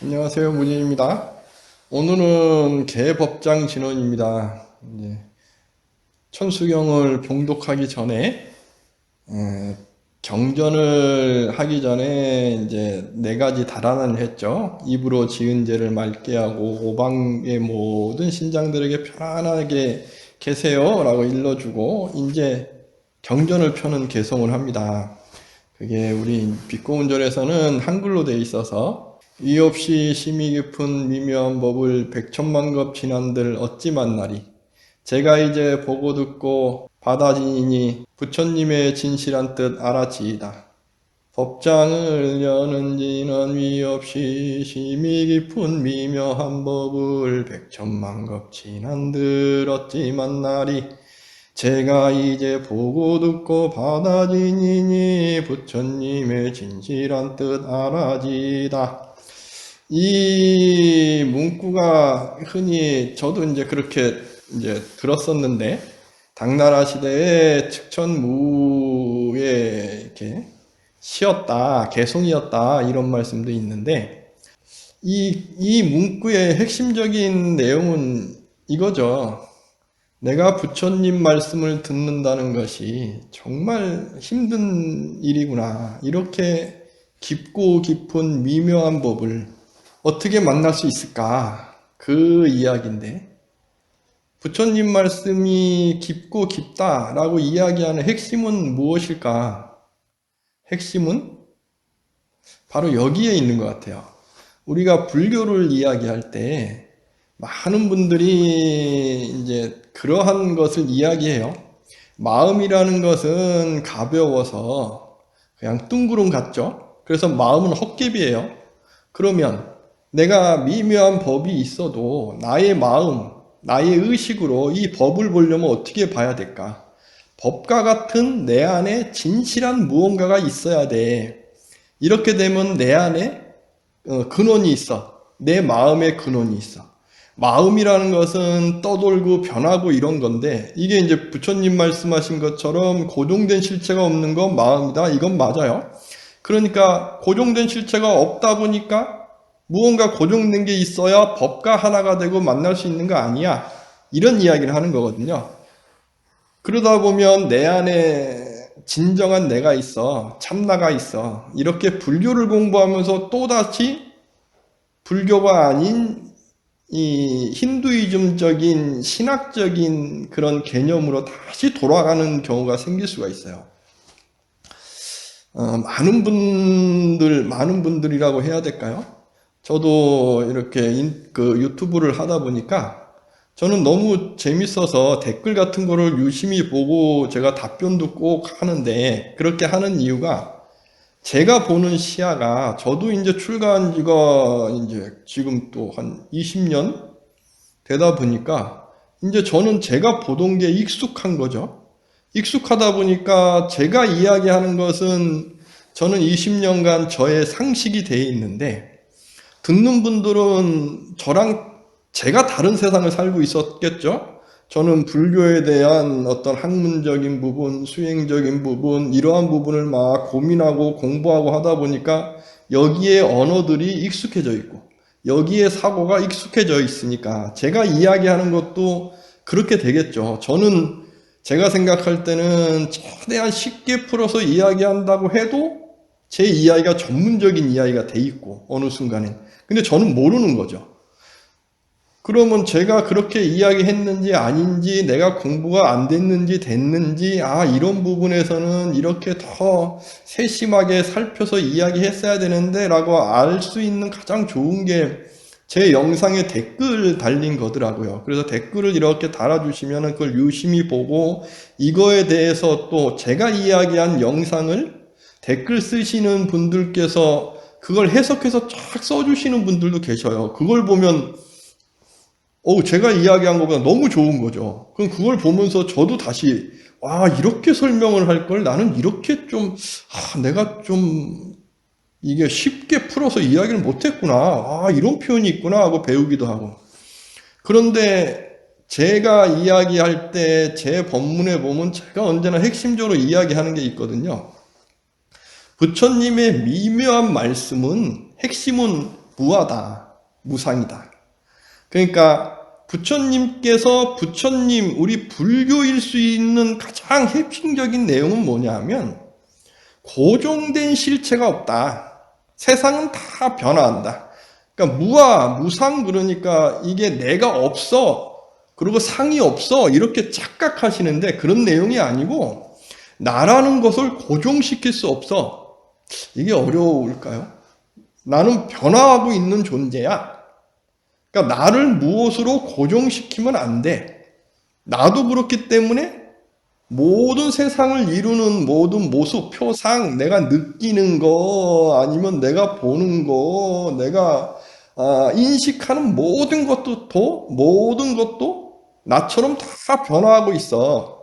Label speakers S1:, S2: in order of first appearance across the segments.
S1: 안녕하세요. 문희입니다. 오늘은 개법장 진원입니다. 이제 천수경을 봉독하기 전에 경전을 하기 전에 이제 네 가지 달안을 했죠. 입으로 지은 죄를 맑게 하고 오방의 모든 신장들에게 편안하게 계세요라고 일러주고 이제 경전을 펴는 개송을 합니다. 그게 우리 비꼬운절에서는 한글로 되어 있어서 이 없이 심히 깊은 미묘한 법을 백천만급 지난들 어찌 만나리. 제가 이제 보고 듣고 받아지니 부처님의 진실한 뜻 알아지이다. 법장을 여는 지는 위 없이 심히 깊은 미묘한 법을 백천만급 지난들 어찌 만나리. 제가 이제 보고 듣고 받아지니니 부처님의 진실한 뜻 알아지다. 이 문구가 흔히 저도 이제 그렇게 이제 들었었는데 당나라 시대에 측천무에 이렇게 시였다, 개송이었다 이런 말씀도 있는데 이 문구의 핵심적인 내용은 이거죠. 내가 부처님 말씀을 듣는다는 것이 정말 힘든 일이구나. 이렇게 깊고 깊은 미묘한 법을 어떻게 만날 수 있을까? 그 이야기인데, 부처님 말씀이 깊고 깊다라고 이야기하는 핵심은 무엇일까? 핵심은 바로 여기에 있는 것 같아요. 우리가 불교를 이야기할 때 많은 분들이 이제 그러한 것을 이야기해요. 마음이라는 것은 가벼워서 그냥 둥그름 같죠? 그래서 마음은 헛개비예요. 그러면 내가 미묘한 법이 있어도 나의 마음, 나의 의식으로 이 법을 보려면 어떻게 봐야 될까? 법과 같은 내 안에 진실한 무언가가 있어야 돼. 이렇게 되면 내 안에 근원이 있어. 내 마음에 근원이 있어. 마음이라는 것은 떠돌고 변하고 이런 건데 이게 이제 부처님 말씀하신 것처럼 고정된 실체가 없는 건 마음이다. 이건 맞아요. 그러니까 고정된 실체가 없다 보니까 무언가 고정된 게 있어야 법과 하나가 되고 만날 수 있는 거 아니야. 이런 이야기를 하는 거거든요. 그러다 보면 내 안에 진정한 내가 있어. 참나가 있어. 이렇게 불교를 공부하면서 또다시 불교가 아닌 이 힌두이즘적인 신학적인 그런 개념으로 다시 돌아가는 경우가 생길 수가 있어요. 많은 분들이라고 해야 될까요? 저도 이렇게 그 유튜브를 하다 보니까 저는 너무 재밌어서 댓글 같은 거를 유심히 보고 제가 답변도 꼭 하는데 그렇게 하는 이유가 제가 보는 시야가 저도 이제 출가한 지가 이제 지금 또 한 20년 되다 보니까 이제 저는 제가 보던 게 익숙한 거죠. 익숙하다 보니까 제가 이야기하는 것은 저는 20년간 저의 상식이 돼 있는데 듣는 분들은 저랑 제가 다른 세상을 살고 있었겠죠? 저는 불교에 대한 어떤 학문적인 부분, 수행적인 부분, 이러한 부분을 막 고민하고 공부하고 하다 보니까 여기에 언어들이 익숙해져 있고, 여기에 사고가 익숙해져 있으니까 제가 이야기하는 것도 그렇게 되겠죠. 저는 제가 생각할 때는 최대한 쉽게 풀어서 이야기한다고 해도 제 이야기가 전문적인 이야기가 돼 있고, 어느 순간엔. 근데 저는 모르는 거죠. 그러면 제가 그렇게 이야기했는지 아닌지 내가 공부가 안 됐는지 됐는지 이런 부분에서는 이렇게 더 세심하게 살펴서 이야기했어야 되는데 라고 알 수 있는 가장 좋은 게 제 영상에 댓글 달린 거더라고요. 그래서 댓글을 이렇게 달아주시면 그걸 유심히 보고 이거에 대해서 또 제가 이야기한 영상을 댓글 쓰시는 분들께서 그걸 해석해서 쫙 써주시는 분들도 계셔요. 그걸 보면 제가 이야기한 것보다 너무 좋은 거죠. 그럼 그걸 보면서 저도 다시, 이렇게 설명을 할 걸 나는 이렇게 내가 좀, 이게 쉽게 풀어서 이야기를 못했구나. 이런 표현이 있구나 하고 배우기도 하고. 그런데 제가 이야기할 때 제 법문에 보면 제가 언제나 핵심적으로 이야기하는 게 있거든요. 부처님의 미묘한 말씀은 핵심은 무하다, 무상이다. 그러니까 부처님께서 우리 불교일 수 있는 가장 핵심적인 내용은 뭐냐 하면 고정된 실체가 없다. 세상은 다 변화한다. 그러니까 무아, 무상 그러니까 이게 내가 없어. 그리고 상이 없어. 이렇게 착각하시는데 그런 내용이 아니고 나라는 것을 고정시킬 수 없어. 이게 어려울까요? 나는 변화하고 있는 존재야. 그러니까 나를 무엇으로 고정시키면 안 돼. 나도 그렇기 때문에 모든 세상을 이루는 모든 모습, 표상, 내가 느끼는 거, 아니면 내가 보는 거, 내가 인식하는 모든 것도 나처럼 다 변화하고 있어.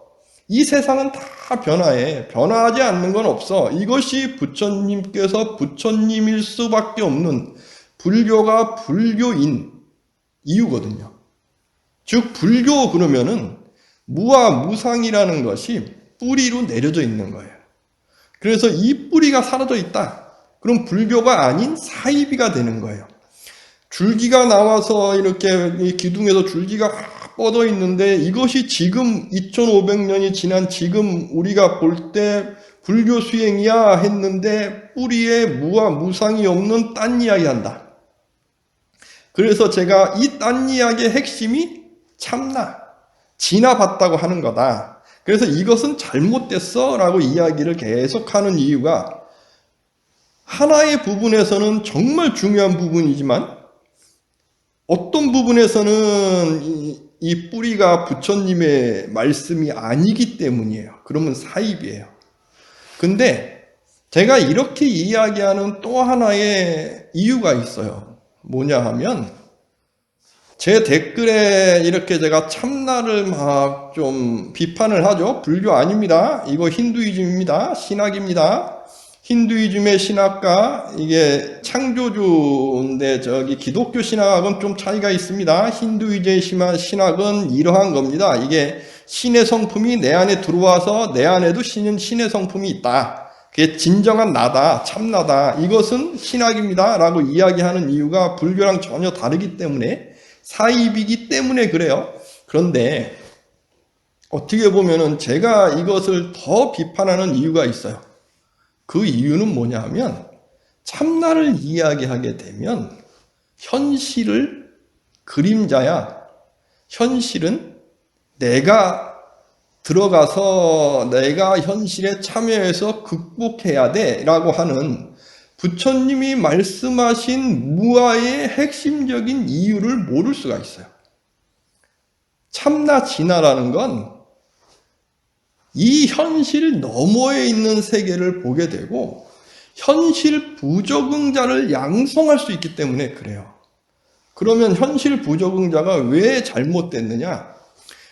S1: 이 세상은 다 변화해. 변화하지 않는 건 없어. 이것이 부처님께서 부처님일 수밖에 없는 불교가 불교인 이유거든요. 즉 불교 그러면은 무아 무상이라는 것이 뿌리로 내려져 있는 거예요. 그래서 이 뿌리가 사라져 있다. 그럼 불교가 아닌 사이비가 되는 거예요. 줄기가 나와서 이렇게 기둥에서 줄기가 뻗어 있는데 이것이 지금 2500년이 지난 지금 우리가 볼 때 불교 수행이야 했는데 뿌리에 무아 무상이 없는 딴 이야기 한다. 그래서 제가 이 딴 이야기의 핵심이 참나, 지나봤다고 하는 거다. 그래서 이것은 잘못됐어 라고 이야기를 계속하는 이유가 하나의 부분에서는 정말 중요한 부분이지만 어떤 부분에서는 이 뿌리가 부처님의 말씀이 아니기 때문이에요. 그러면 사입이에요. 근데 제가 이렇게 이야기하는 또 하나의 이유가 있어요. 뭐냐 하면 제 댓글에 이렇게 제가 참나를 막 좀 비판을 하죠. 불교 아닙니다. 이거 힌두이즘입니다. 신학입니다. 힌두이즘의 신학과 이게 창조주인데 저기 기독교 신학은 좀 차이가 있습니다. 힌두이즘의 신학은 이러한 겁니다. 이게 신의 성품이 내 안에 들어와서 내 안에도 신의 성품이 있다. 그게 진정한 나다, 참나다. 이것은 신학입니다. 라고 이야기하는 이유가 불교랑 전혀 다르기 때문에 사입이기 때문에 그래요. 그런데 어떻게 보면은 제가 이것을 더 비판하는 이유가 있어요. 그 이유는 뭐냐 하면 참나를 이야기하게 되면 현실을 그림자야. 현실은 내가 들어가서 내가 현실에 참여해서 극복해야 돼 라고 하는 부처님이 말씀하신 무아의 핵심적인 이유를 모를 수가 있어요. 참나 진화라는 건 이 현실 너머에 있는 세계를 보게 되고 현실 부적응자를 양성할 수 있기 때문에 그래요. 그러면 현실 부적응자가 왜 잘못됐느냐?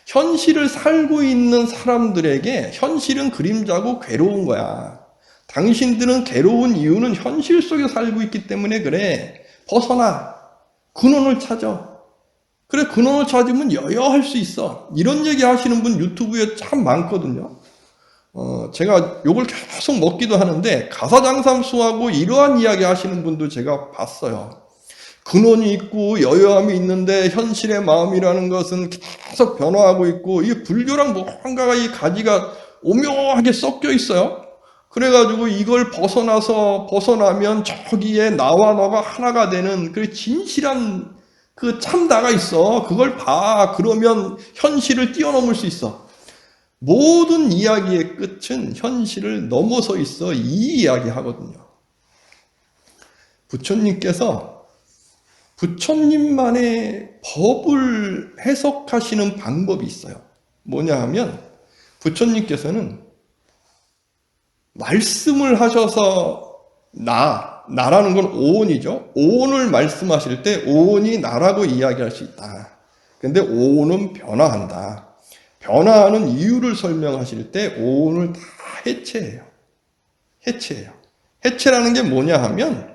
S1: 현실을 살고 있는 사람들에게 현실은 그림자고 괴로운 거야. 당신들은 괴로운 이유는 현실 속에 살고 있기 때문에 그래. 벗어나. 근원을 찾아. 그래, 근원을 찾으면 여여할 수 있어. 이런 얘기 하시는 분 유튜브에 참 많거든요. 제가 욕을 계속 먹기도 하는데 가사장삼수하고 이러한 이야기 하시는 분도 제가 봤어요. 근원이 있고 여여함이 있는데 현실의 마음이라는 것은 계속 변화하고 있고 이 불교랑 뭔가가 이 가지가 오묘하게 섞여 있어요. 그래가지고 이걸 벗어나면 저기에 나와 너가 하나가 되는 그 진실한 그 참나가 있어. 그걸 봐. 그러면 현실을 뛰어넘을 수 있어. 모든 이야기의 끝은 현실을 넘어서 있어. 이 이야기 하거든요. 부처님께서 부처님만의 법을 해석하시는 방법이 있어요. 뭐냐 하면 부처님께서는 말씀을 하셔서 나라는 건 오온이죠. 오온을 말씀하실 때 오온이 나라고 이야기할 수 있다. 근데 오온은 변화한다. 변화하는 이유를 설명하실 때 오온을 다 해체해요. 해체라는 게 뭐냐 하면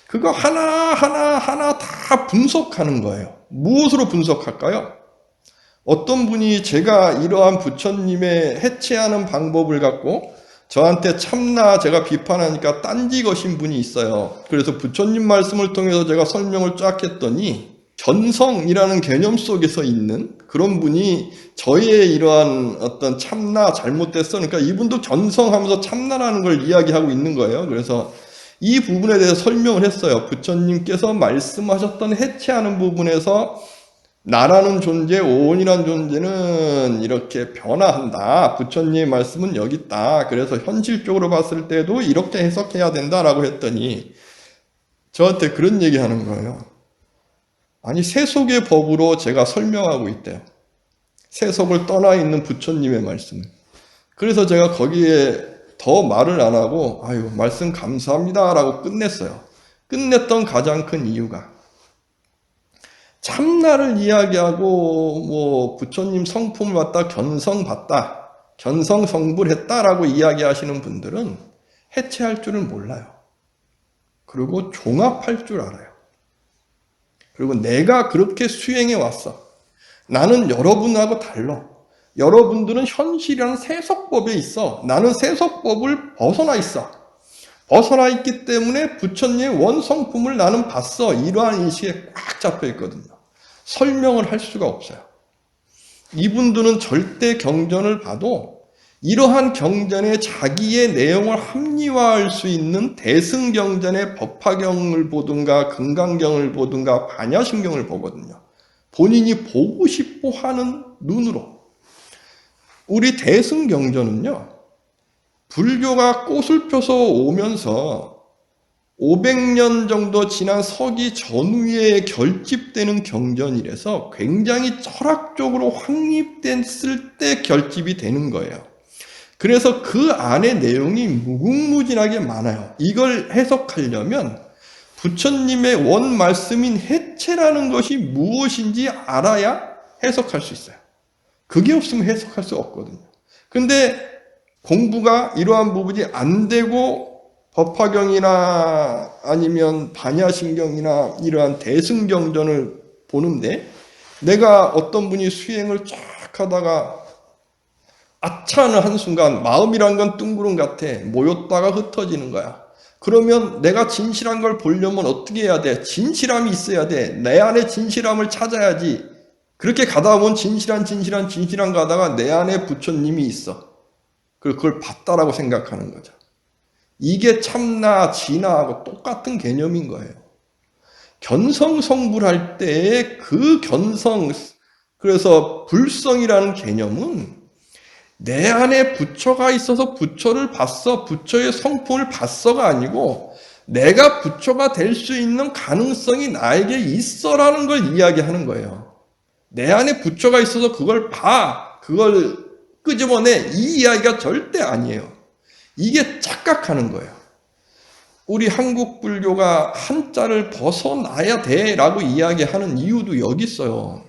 S1: 그거 하나 다 분석하는 거예요. 무엇으로 분석할까요? 어떤 분이 제가 이러한 부처님의 해체하는 방법을 갖고 저한테 참나 제가 비판하니까 딴지 거신 분이 있어요. 그래서 부처님 말씀을 통해서 제가 설명을 쫙 했더니 견성이라는 개념 속에서 있는 그런 분이 저의 이러한 어떤 참나 잘못됐어. 그러니까 이분도 견성하면서 참나라는 걸 이야기하고 있는 거예요. 그래서 이 부분에 대해서 설명을 했어요. 부처님께서 말씀하셨던 해체하는 부분에서 나라는 존재, 오온이라는 존재는 이렇게 변화한다. 부처님 말씀은 여기 있다. 그래서 현실적으로 봤을 때도 이렇게 해석해야 된다라고 했더니 저한테 그런 얘기 하는 거예요. 아니, 세속의 법으로 제가 설명하고 있대요. 세속을 떠나 있는 부처님의 말씀. 그래서 제가 거기에 더 말을 안 하고, 아유, 말씀 감사합니다. 라고 끝냈어요. 끝냈던 가장 큰 이유가 참나를 이야기하고 뭐 부처님 성품을 받다 견성받다 견성성불했다라고 이야기하시는 분들은 해체할 줄은 몰라요. 그리고 종합할 줄 알아요. 그리고 내가 그렇게 수행해 왔어. 나는 여러분하고 달라. 여러분들은 현실이라는 세속법에 있어. 나는 세속법을 벗어나 있어. 벗어나 있기 때문에 부처님의 원성품을 나는 봤어. 이러한 인식에 꽉 잡혀 있거든요. 설명을 할 수가 없어요. 이분들은 절대 경전을 봐도 이러한 경전에 자기의 내용을 합리화할 수 있는 대승경전의 법화경을 보든가 금강경을 보든가 반야심경을 보거든요. 본인이 보고 싶어 하는 눈으로. 우리 대승경전은요, 불교가 꽃을 펴서 오면서 500년 정도 지난 서기 전후에 결집되는 경전이라서 굉장히 철학적으로 확립됐을 때 결집이 되는 거예요. 그래서 그 안에 내용이 무궁무진하게 많아요. 이걸 해석하려면 부처님의 원 말씀인 해체라는 것이 무엇인지 알아야 해석할 수 있어요. 그게 없으면 해석할 수 없거든요. 근데 공부가 이러한 부분이 안 되고 법화경이나 아니면 반야심경이나 이러한 대승경전을 보는데 내가 어떤 분이 수행을 쫙 하다가 아차 하는 한순간 마음이란 건 둥그름 같아. 모였다가 흩어지는 거야. 그러면 내가 진실한 걸 보려면 어떻게 해야 돼? 진실함이 있어야 돼. 내 안에 진실함을 찾아야지. 그렇게 가다 보면 진실한 가다가 내 안에 부처님이 있어. 그걸 봤다라고 생각하는 거죠. 이게 참나, 진화하고 똑같은 개념인 거예요. 견성성불할 때의 그 견성, 그래서 불성이라는 개념은 내 안에 부처가 있어서 부처를 봤어, 부처의 성품을 봤어가 아니고 내가 부처가 될 수 있는 가능성이 나에게 있어라는 걸 이야기하는 거예요. 내 안에 부처가 있어서 그걸 봐, 그걸 끄집어내, 이 이야기가 절대 아니에요. 이게 착각하는 거예요. 우리 한국 불교가 한자를 벗어나야 돼라고 이야기하는 이유도 여기 있어요.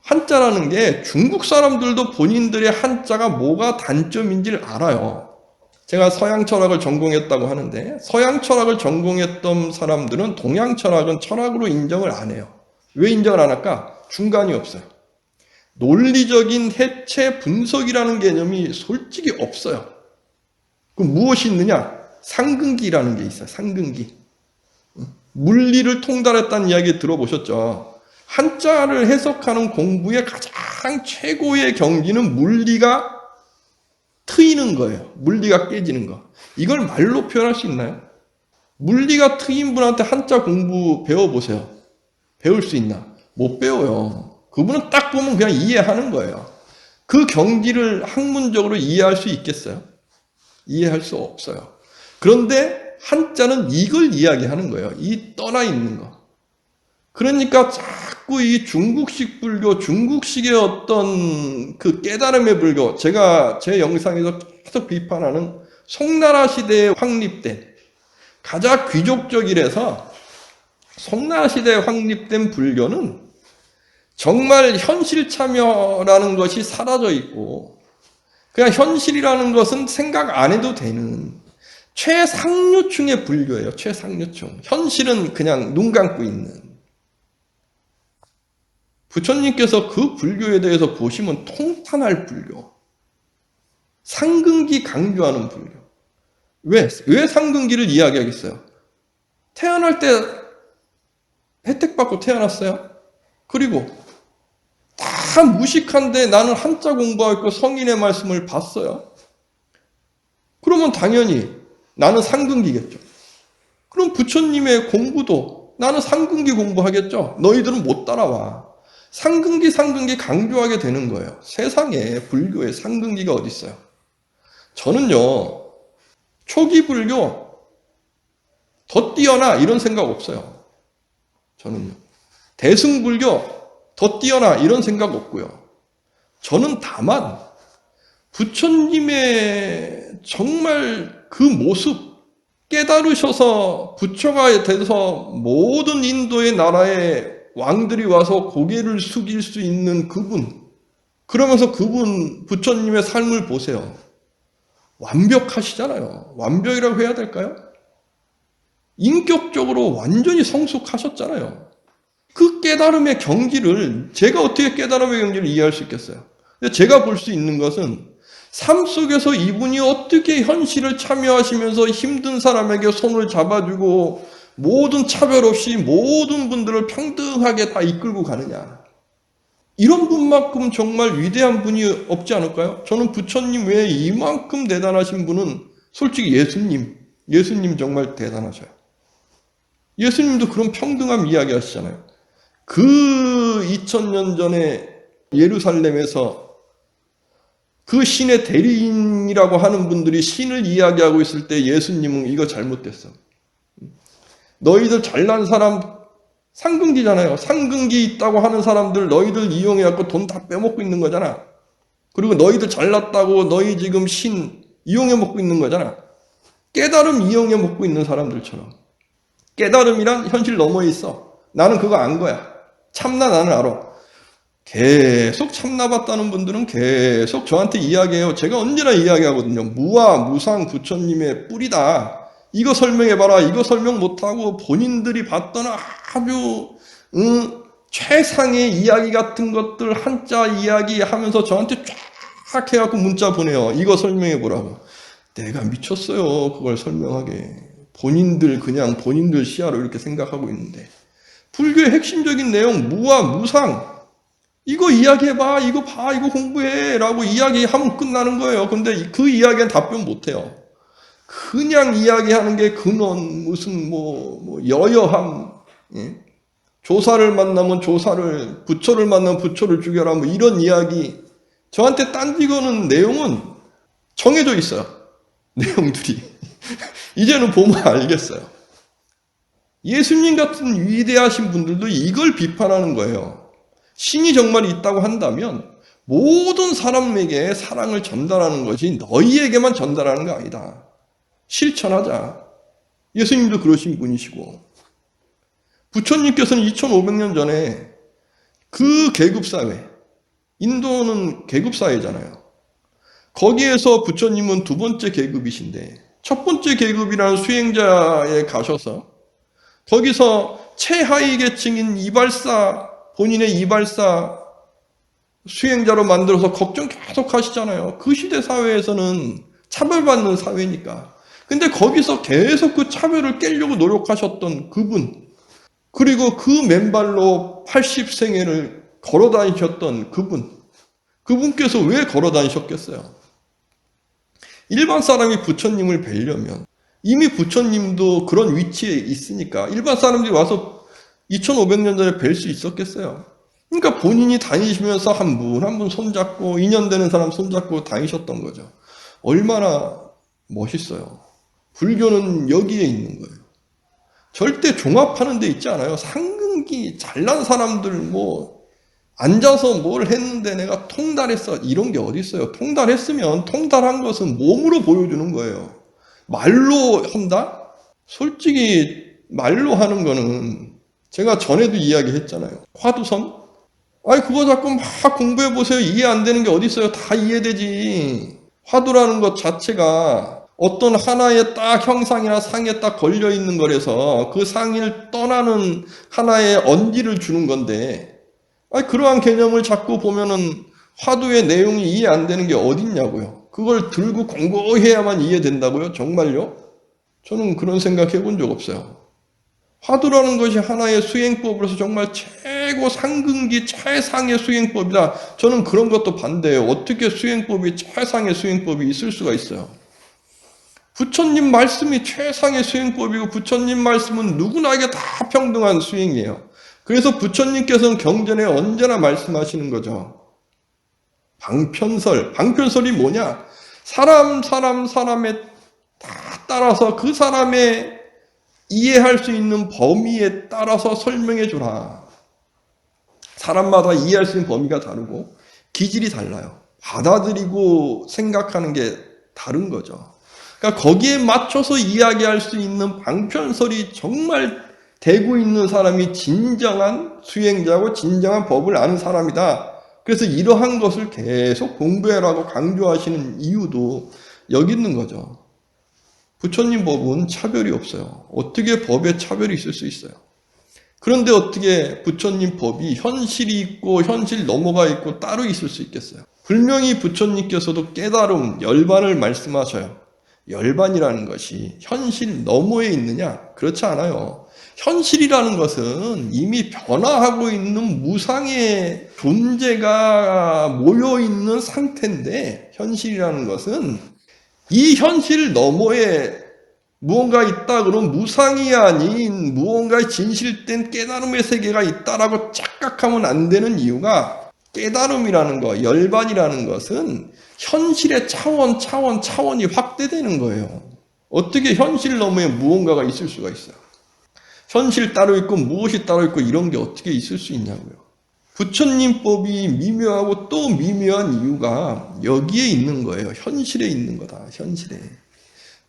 S1: 한자라는 게 중국 사람들도 본인들의 한자가 뭐가 단점인지를 알아요. 제가 서양 철학을 전공했다고 하는데 서양 철학을 전공했던 사람들은 동양 철학은 철학으로 인정을 안 해요. 왜 인정을 안 할까? 중간이 없어요. 논리적인 해체 분석이라는 개념이 솔직히 없어요. 그럼 무엇이 있느냐? 상근기라는 게 있어요. 상근기. 물리를 통달했다는 이야기 들어보셨죠? 한자를 해석하는 공부의 가장 최고의 경지는 물리가 트이는 거예요. 물리가 깨지는 거. 이걸 말로 표현할 수 있나요? 물리가 트인 분한테 한자 공부 배워보세요. 배울 수 있나? 못 배워요. 그분은 딱 보면 그냥 이해하는 거예요. 그 경지를 학문적으로 이해할 수 있겠어요? 이해할 수 없어요. 그런데 한자는 이걸 이야기하는 거예요. 이 떠나 있는 거. 그러니까 자꾸 이 중국식 불교, 중국식의 어떤 그 깨달음의 불교, 제가 제 영상에서 계속 비판하는 송나라 시대에 확립된 가장 귀족적이라서 송나라 시대에 확립된 불교는 정말 현실 참여라는 것이 사라져 있고 그냥 현실이라는 것은 생각 안 해도 되는 최상류층의 불교예요. 최상류층. 현실은 그냥 눈 감고 있는. 부처님께서 그 불교에 대해서 보시면 통탄할 불교. 상근기 강조하는 불교. 왜 상근기를 이야기하겠어요? 태어날 때 혜택받고 태어났어요. 그리고 다 무식한데 나는 한자 공부하고 성인의 말씀을 봤어요. 그러면 당연히 나는 상근기겠죠. 그럼 부처님의 공부도 나는 상근기 공부하겠죠. 너희들은 못 따라와. 상근기 강조하게 되는 거예요. 세상에 불교에 상근기가 어디 있어요? 저는요, 초기 불교 더 뛰어나 이런 생각 없어요. 저는요. 대승불교 더 뛰어나 이런 생각 없고요. 저는 다만 부처님의 정말 그 모습 깨달으셔서 부처가 돼서 모든 인도의 나라의 왕들이 와서 고개를 숙일 수 있는 그분, 그러면서 그분 부처님의 삶을 보세요. 완벽하시잖아요. 완벽이라고 해야 될까요? 인격적으로 완전히 성숙하셨잖아요. 그 깨달음의 경지를 제가 어떻게 깨달음의 경지를 이해할 수 있겠어요? 제가 볼 수 있는 것은 삶 속에서 이분이 어떻게 현실을 참여하시면서 힘든 사람에게 손을 잡아주고 모든 차별 없이 모든 분들을 평등하게 다 이끌고 가느냐. 이런 분만큼 정말 위대한 분이 없지 않을까요? 저는 부처님 외에 이만큼 대단하신 분은 솔직히 예수님 정말 대단하셔요. 예수님도 그런 평등함 이야기하시잖아요. 그 2000년 전에 예루살렘에서 그 신의 대리인이라고 하는 분들이 신을 이야기하고 있을 때 예수님은 이거 잘못됐어. 너희들 잘난 사람 상근기잖아요. 상근기 있다고 하는 사람들 너희들 이용해갖고 돈 다 빼먹고 있는 거잖아. 그리고 너희들 잘났다고 너희 지금 신 이용해 먹고 있는 거잖아. 깨달음 이용해 먹고 있는 사람들처럼. 깨달음이란 현실 너머에 있어. 나는 그거 안 거야. 참나 나는 알아. 계속 참나봤다는 분들은 계속 저한테 이야기해요. 제가 언제나 이야기하거든요. 무와 무상 부처님의 뿌리다. 이거 설명해봐라. 이거 설명 못하고 본인들이 봤던 아주 최상의 이야기 같은 것들 한자 이야기 하면서 저한테 쫙 해갖고 문자 보내요. 이거 설명해보라고. 내가 미쳤어요. 그걸 설명하게. 그냥 본인들 시야로 이렇게 생각하고 있는데. 불교의 핵심적인 내용, 무와 무상. 이거 이야기해봐, 이거 봐, 이거 공부해 라고 이야기하면 끝나는 거예요. 근데 그 이야기는 답변 못해요. 그냥 이야기하는 게 근원, 무슨 여여함, 예? 조사를 만나면 부처를 만나면 부처를 죽여라, 이런 이야기. 저한테 딴지거는 내용은 정해져 있어요. 내용들이. 이제는 보면 알겠어요. 예수님 같은 위대하신 분들도 이걸 비판하는 거예요. 신이 정말 있다고 한다면 모든 사람에게 사랑을 전달하는 것이 너희에게만 전달하는 거 아니다. 실천하자. 예수님도 그러신 분이시고 부처님께서는 2500년 전에 그 계급사회, 인도는 계급사회잖아요. 거기에서 부처님은 두 번째 계급이신데 첫 번째 계급이라는 수행자에 가셔서 거기서 최하위 계층인 본인의 이발사 수행자로 만들어서 걱정 계속 하시잖아요. 그 시대 사회에서는 차별받는 사회니까. 근데 거기서 계속 그 차별을 깨려고 노력하셨던 그분, 그리고 그 맨발로 80생애를 걸어 다니셨던 그분께서 왜 걸어 다니셨겠어요? 일반 사람이 부처님을 뵈려면 이미 부처님도 그런 위치에 있으니까 일반 사람들이 와서 2500년 전에 뵐 수 있었겠어요. 그러니까 본인이 다니시면서 한 분 한 분 손잡고 인연되는 사람 손잡고 다니셨던 거죠. 얼마나 멋있어요. 불교는 여기에 있는 거예요. 절대 종합하는 데 있지 않아요. 상근기 잘난 사람들 앉아서 뭘 했는데 내가 통달했어. 이런 게 어디 있어요. 통달했으면 통달한 것은 몸으로 보여주는 거예요. 말로 한다? 솔직히 말로 하는 거는 제가 전에도 이야기했잖아요. 화두선? 그거 자꾸 막 공부해보세요. 이해 안 되는 게 어디 있어요. 다 이해되지. 화두라는 것 자체가 어떤 하나의 딱 형상이나 상에 딱 걸려있는 거라서 그 상을 떠나는 하나의 언지를 주는 건데 그러한 개념을 자꾸 보면은 화두의 내용이 이해 안 되는 게 어딨냐고요. 그걸 들고 공고해야만 이해된다고요? 정말요? 저는 그런 생각 해본 적 없어요. 화두라는 것이 하나의 수행법으로서 정말 최고 상근기 최상의 수행법이다. 저는 그런 것도 반대예요. 어떻게 수행법이 최상의 수행법이 있을 수가 있어요? 부처님 말씀이 최상의 수행법이고 부처님 말씀은 누구나에게 다 평등한 수행이에요. 그래서 부처님께서는 경전에 언제나 말씀하시는 거죠. 방편설. 방편설이 뭐냐? 사람에 다 따라서 그 사람의 이해할 수 있는 범위에 따라서 설명해 주라. 사람마다 이해할 수 있는 범위가 다르고 기질이 달라요. 받아들이고 생각하는 게 다른 거죠. 그러니까 거기에 맞춰서 이야기할 수 있는 방편설이 정말 되고 있는 사람이 진정한 수행자고 진정한 법을 아는 사람이다. 그래서 이러한 것을 계속 공부해라고 강조하시는 이유도 여기 있는 거죠. 부처님 법은 차별이 없어요. 어떻게 법에 차별이 있을 수 있어요? 그런데 어떻게 부처님 법이 현실이 있고 현실 넘어가 있고 따로 있을 수 있겠어요? 분명히 부처님께서도 깨달음, 열반을 말씀하셔요. 열반이라는 것이 현실 너머에 있느냐? 그렇지 않아요. 현실이라는 것은 이미 변화하고 있는 무상의 존재가 모여있는 상태인데, 현실이라는 것은 이 현실 너머에 무언가 있다 그러면 무상이 아닌 무언가의 진실된 깨달음의 세계가 있다라고 착각하면 안 되는 이유가, 깨달음이라는 것, 열반이라는 것은 현실의 차원이 확대되는 거예요. 어떻게 현실 너머에 무언가가 있을 수가 있어요? 현실 따로 있고 무엇이 따로 있고 이런 게 어떻게 있을 수 있냐고요. 부처님 법이 미묘하고 또 미묘한 이유가 여기에 있는 거예요. 현실에 있는 거다. 현실에.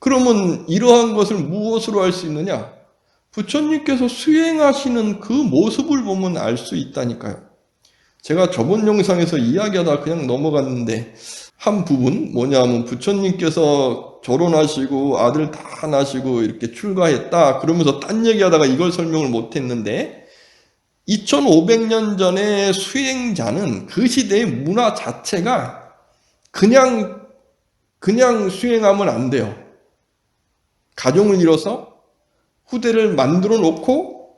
S1: 그러면 이러한 것을 무엇으로 알 수 있느냐? 부처님께서 수행하시는 그 모습을 보면 알 수 있다니까요. 제가 저번 영상에서 이야기하다 그냥 넘어갔는데, 한 부분 뭐냐면 부처님께서 결혼하시고 아들 다 낳으시고 이렇게 출가했다 그러면서 딴 얘기하다가 이걸 설명을 못했는데, 2500년 전의 수행자는 그 시대의 문화 자체가 그냥 수행하면 안 돼요. 가정을 이뤄서 후대를 만들어 놓고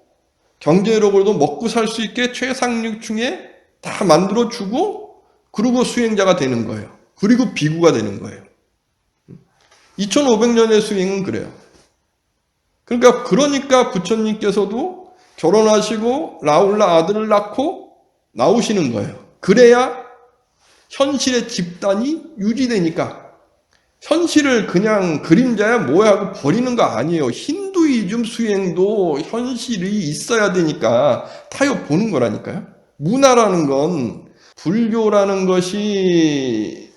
S1: 경제력으로도 먹고 살 수 있게 최상류층에 다 만들어 주고, 그리고 수행자가 되는 거예요. 그리고 비구가 되는 거예요. 2500년의 수행은 그래요. 그러니까 부처님께서도 결혼하시고 라울라 아들을 낳고 나오시는 거예요. 그래야 현실의 집단이 유지되니까. 현실을 그냥 그림자야 뭐야 하고 버리는 거 아니에요. 힌두이즘 수행도 현실이 있어야 되니까 타협 보는 거라니까요. 문화라는 건, 불교라는 것이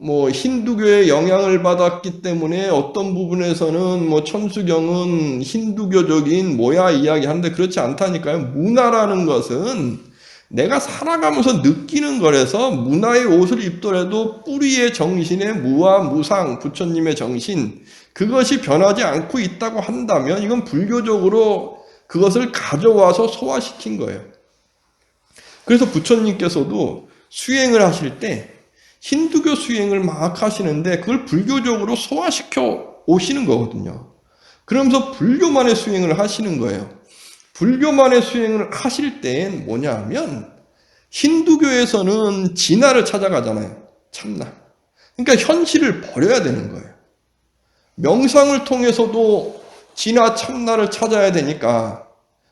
S1: 힌두교의 영향을 받았기 때문에 어떤 부분에서는 천수경은 힌두교적인 이야기하는데 그렇지 않다니까요. 문화라는 것은 내가 살아가면서 느끼는 거라서 문화의 옷을 입더라도 뿌리의 정신의 무아, 무상, 부처님의 정신, 그것이 변하지 않고 있다고 한다면 이건 불교적으로 그것을 가져와서 소화시킨 거예요. 그래서 부처님께서도 수행을 하실 때 힌두교 수행을 막 하시는데 그걸 불교적으로 소화시켜 오시는 거거든요. 그러면서 불교만의 수행을 하시는 거예요. 불교만의 수행을 하실 땐 뭐냐면, 힌두교에서는 진화를 찾아가잖아요. 참나. 그러니까 현실을 버려야 되는 거예요. 명상을 통해서도 진화 참나를 찾아야 되니까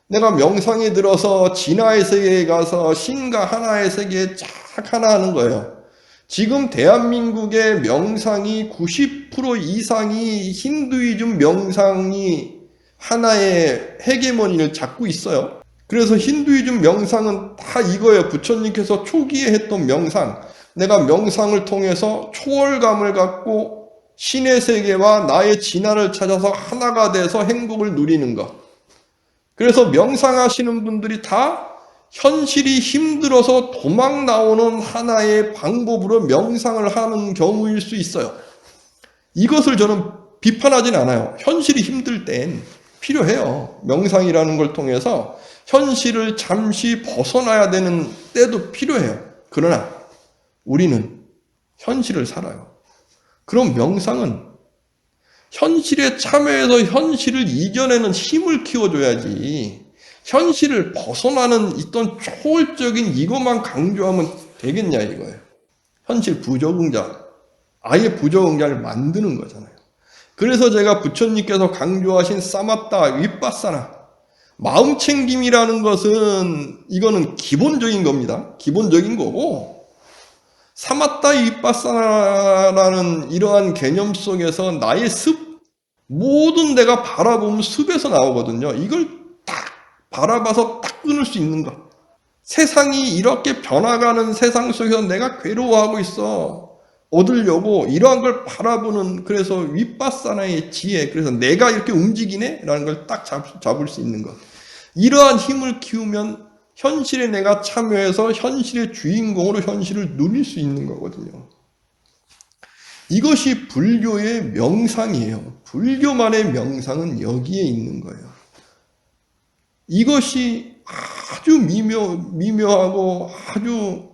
S1: 내가 명상에 들어서 진화의 세계에 가서 신과 하나의 세계에 쫙 하나 하는 거예요. 지금 대한민국의 명상이 90% 이상이 힌두이즘 명상이 하나의 헤게모니를 잡고 있어요. 그래서 힌두이즘 명상은 다 이거예요. 부처님께서 초기에 했던 명상. 내가 명상을 통해서 초월감을 갖고 신의 세계와 나의 진화를 찾아서 하나가 돼서 행복을 누리는 것. 그래서 명상하시는 분들이 다 현실이 힘들어서 도망 나오는 하나의 방법으로 명상을 하는 경우일 수 있어요. 이것을 저는 비판하진 않아요. 현실이 힘들 땐 필요해요. 명상이라는 걸 통해서 현실을 잠시 벗어나야 되는 때도 필요해요. 그러나 우리는 현실을 살아요. 그럼 명상은 현실에 참여해서 현실을 이겨내는 힘을 키워줘야지, 현실을 벗어나는 어떤 초월적인 이것만 강조하면 되겠냐 이거예요. 현실 부적응자, 아예 부적응자를 만드는 거잖아요. 그래서 제가 부처님께서 강조하신 사마타 윗바사나, 마음챙김이라는 것은 이거는 기본적인 겁니다. 기본적인 거고, 사마타 윗바사나라는 이러한 개념 속에서 나의 습, 모든 내가 바라보면 습에서 나오거든요. 이걸 딱 바라봐서 딱 끊을 수 있는 것. 세상이 이렇게 변화가는 세상 속에서 내가 괴로워하고 있어. 얻으려고 이러한 걸 바라보는, 그래서 윗바사나의 지혜, 그래서 내가 이렇게 움직이네? 라는 걸 딱 잡을 수 있는 것. 이러한 힘을 키우면 현실에 내가 참여해서 현실의 주인공으로 현실을 누릴 수 있는 거거든요. 이것이 불교의 명상이에요. 불교만의 명상은 여기에 있는 거예요. 이것이 아주 미묘하고 아주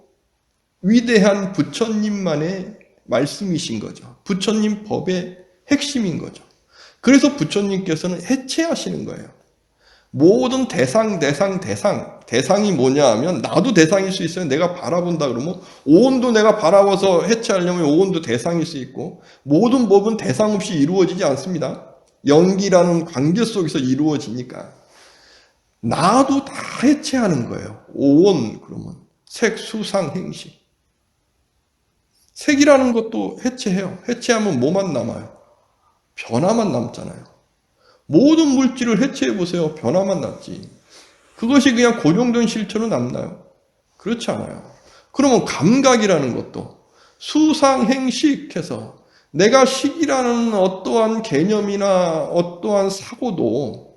S1: 위대한 부처님만의 말씀이신 거죠. 부처님 법의 핵심인 거죠. 그래서 부처님께서는 해체하시는 거예요. 모든 대상이 뭐냐 하면 나도 대상일 수 있어요. 내가 바라본다 그러면 오온도 내가 바라봐서 해체하려면 오온도 대상일 수 있고, 모든 법은 대상 없이 이루어지지 않습니다. 연기라는 관계 속에서 이루어지니까 나도 다 해체하는 거예요. 오온 그러면 색, 수상, 행식. 색이라는 것도 해체해요. 해체하면 뭐만 남아요? 변화만 남잖아요. 모든 물질을 해체해 보세요. 변화만 남지. 그것이 그냥 고정된 실체로 남나요? 그렇지 않아요. 그러면 감각이라는 것도 수상행식해서 내가 식이라는 어떠한 개념이나 어떠한 사고도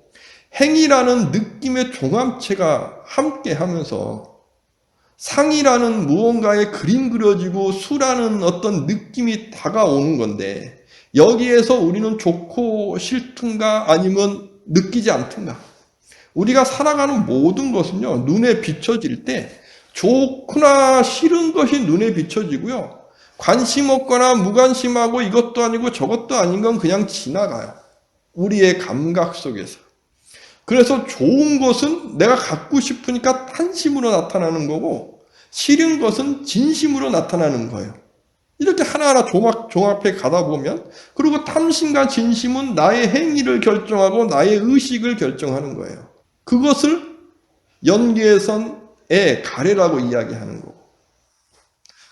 S1: 행이라는 느낌의 종합체가 함께 하면서 상이라는 무언가에 그림 그려지고 수라는 어떤 느낌이 다가오는 건데, 여기에서 우리는 좋고 싫든가 아니면 느끼지 않든가. 우리가 살아가는 모든 것은요, 눈에 비춰질 때 좋거나 싫은 것이 눈에 비춰지고요, 관심 없거나 무관심하고 이것도 아니고 저것도 아닌 건 그냥 지나가요. 우리의 감각 속에서. 그래서 좋은 것은 내가 갖고 싶으니까 贪심으로 나타나는 거고, 싫은 것은 진심으로 나타나는 거예요. 이렇게 하나하나 종합해 가다 보면, 그리고 탐심과 진심은 나의 행위를 결정하고 나의 의식을 결정하는 거예요. 그것을 연계선의 가래라고 이야기하는 거고,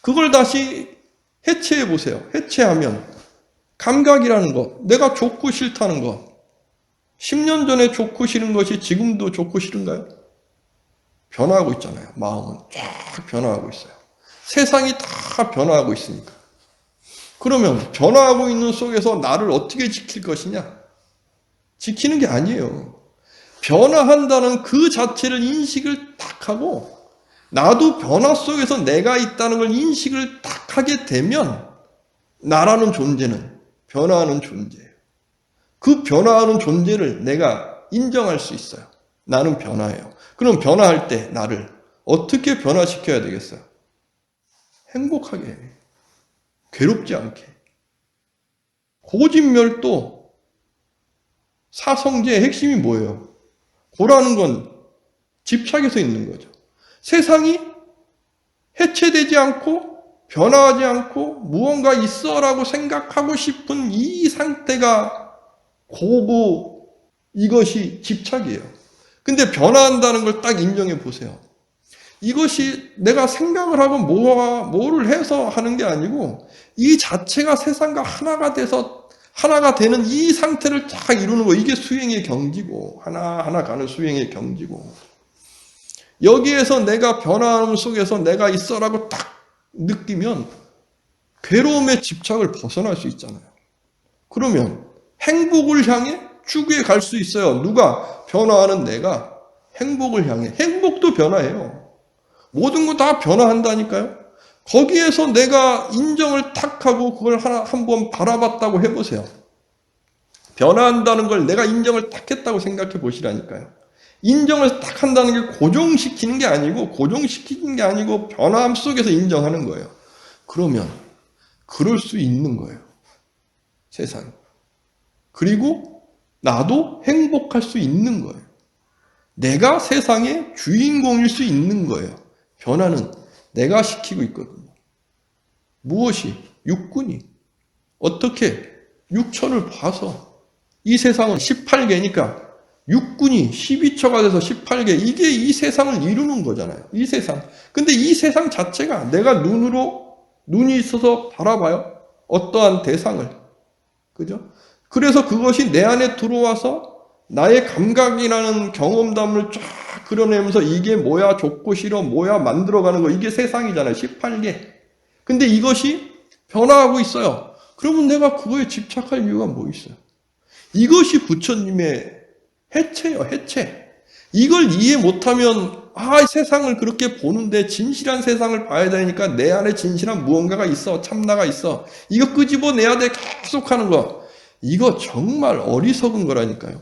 S1: 그걸 다시 해체해 보세요. 해체하면 감각이라는 것, 내가 좋고 싫다는 것, 10년 전에 좋고 싫은 것이 지금도 좋고 싫은가요? 변화하고 있잖아요. 마음은 쫙 변화하고 있어요. 세상이 다 변화하고 있으니까. 그러면 변화하고 있는 속에서 나를 어떻게 지킬 것이냐? 지키는 게 아니에요. 변화한다는 그 자체를 인식을 딱 하고, 나도 변화 속에서 내가 있다는 걸 인식을 딱 하게 되면 나라는 존재는 변화하는 존재예요. 그 변화하는 존재를 내가 인정할 수 있어요. 나는 변화해요. 그럼 변화할 때 나를 어떻게 변화시켜야 되겠어요? 행복하게, 괴롭지 않게. 고진멸도 사성제의 핵심이 뭐예요? 고라는 건 집착에서 있는 거죠. 세상이 해체되지 않고 변화하지 않고 무언가 있어라고 생각하고 싶은 이 상태가 고고, 이것이 집착이에요. 근데 변화한다는 걸 딱 인정해 보세요. 이것이 내가 생각을 하고 뭐를 해서 하는 게 아니고, 이 자체가 세상과 하나가 돼서 하나가 되는 이 상태를 딱 이루는 거, 이게 수행의 경지고, 하나하나 가는 수행의 경지고, 여기에서 내가 변화함 속에서 내가 있어라고 딱 느끼면 괴로움의 집착을 벗어날 수 있잖아요. 그러면 행복을 향해 추구해 갈 수 있어요. 누가? 변화하는 내가 행복을 향해. 행복도 변화해요. 모든 거 다 변화한다니까요. 거기에서 내가 인정을 탁 하고 그걸 한번 바라봤다고 해보세요. 변화한다는 걸 내가 인정을 탁 했다고 생각해 보시라니까요. 인정을 딱 한다는 게 고정시키는 게 아니고, 고정시키는 게 아니고 변화함 속에서 인정하는 거예요. 그러면 그럴 수 있는 거예요. 세상. 그리고 나도 행복할 수 있는 거예요. 내가 세상의 주인공일 수 있는 거예요. 변화는 내가 시키고 있거든요. 무엇이? 육군이. 어떻게? 육천을 봐서. 이 세상은 18개니까 육군이 12처가 돼서 18개. 이게 이 세상을 이루는 거잖아요. 이 세상. 근데 이 세상 자체가 내가 눈이 있어서 바라봐요. 어떠한 대상을. 그죠? 그래서 그것이 내 안에 들어와서 나의 감각이라는 경험담을 쫙 그려내면서 이게 뭐야, 좋고 싫어, 뭐야, 만들어가는 거. 이게 세상이잖아요. 18개. 근데 이것이 변화하고 있어요. 그러면 내가 그거에 집착할 이유가 뭐 있어요? 이것이 부처님의 해체예요, 해체. 이걸 이해 못하면, 세상을 그렇게 보는데 진실한 세상을 봐야 되니까 내 안에 진실한 무언가가 있어, 참나가 있어. 이거 끄집어내야 돼, 계속 하는 거. 이거 정말 어리석은 거라니까요.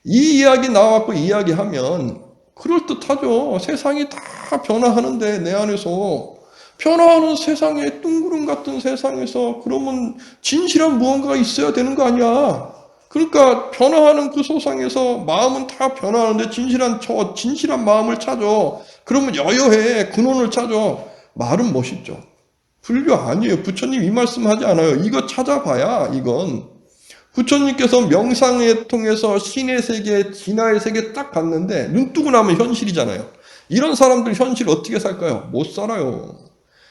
S1: 이 이야기 나와갖고 이야기하면 그럴듯하죠. 세상이 다 변화하는데 내 안에서 변화하는 세상에 둥구름 같은 세상에서 그러면 진실한 무언가가 있어야 되는 거 아니야. 그러니까 변화하는 그 세상에서 마음은 다 변화하는데 진실한 마음을 찾아. 그러면 여여해 근원을 찾아. 말은 멋있죠. 불교 아니에요. 부처님 이 말씀 하지 않아요. 이거 찾아봐야 이건. 부처님께서 명상을 통해서 신의 세계, 진화의 세계 딱 갔는데 눈 뜨고 나면 현실이잖아요. 이런 사람들 현실 어떻게 살까요? 못 살아요.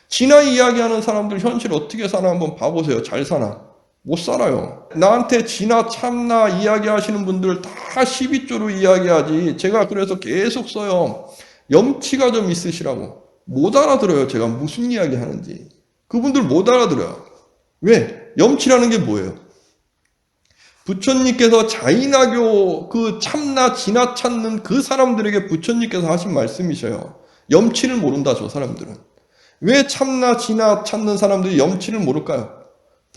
S1: 진화 이야기하는 사람들 현실 어떻게 사나 한번 봐보세요. 잘 사나? 못 살아요. 나한테 진화, 참나 이야기하시는 분들 다 12조로 이야기하지. 제가 그래서 계속 써요. 염치가 좀 있으시라고. 못 알아들어요. 제가 무슨 이야기 하는지. 그분들 못 알아들어요. 왜? 염치라는 게 뭐예요? 부처님께서 자인하교 그 참나 진화 찾는 그 사람들에게 부처님께서 하신 말씀이셔요. 염치를 모른다 저 사람들은. 왜 참나 진화 찾는 사람들이 염치를 모를까요?